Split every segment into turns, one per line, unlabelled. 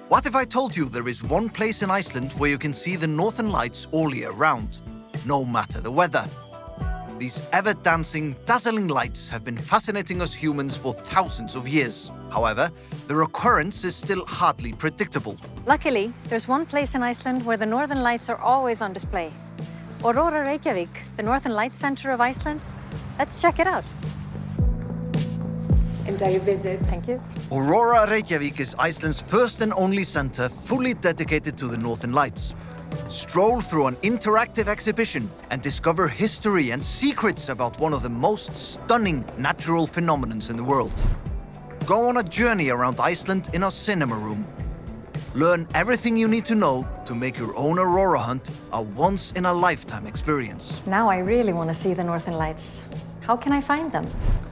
What if I told you there is one place in Iceland where you can see the northern lights all year round, no matter the weather? These ever-dancing, dazzling lights have been fascinating us humans for thousands of years. However, their occurrence is still hardly predictable.
Luckily, there's one place in Iceland where the northern lights are always on display. Aurora Reykjavik, the Northern Lights Center of Iceland. Let's check it out.
Enjoy your visit.
Thank you.
Aurora Reykjavik is Iceland's first and only center fully dedicated to the Northern Lights. Stroll through an interactive exhibition and discover history and secrets about one of the most stunning natural phenomena in the world. Go on a journey around Iceland in our cinema room. Learn everything you need to know to make your own Aurora hunt a once-in-a-lifetime experience.
Now I really want to see the Northern Lights. How can I find them?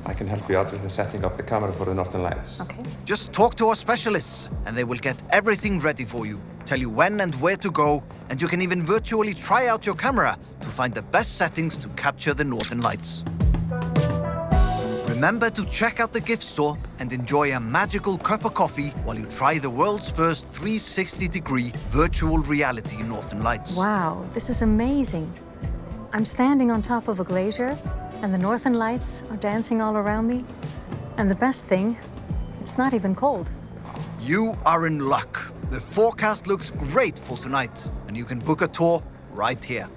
I can help you out with the setting of the camera for the Northern Lights.
Okay.
Just talk to our specialists and they will get everything ready for you, tell you when and where to go, and you can even virtually try out your camera to find the best settings to capture the Northern Lights. Remember to check out the gift store and enjoy a magical cup of coffee while you try the world's first 360-degree virtual reality Northern Lights.
Wow, this is amazing. I'm standing on top of a glacier and the Northern Lights are dancing all around me. And the best thing, it's not even cold.
You are in luck. The forecast looks great for tonight, and you can book a tour right here.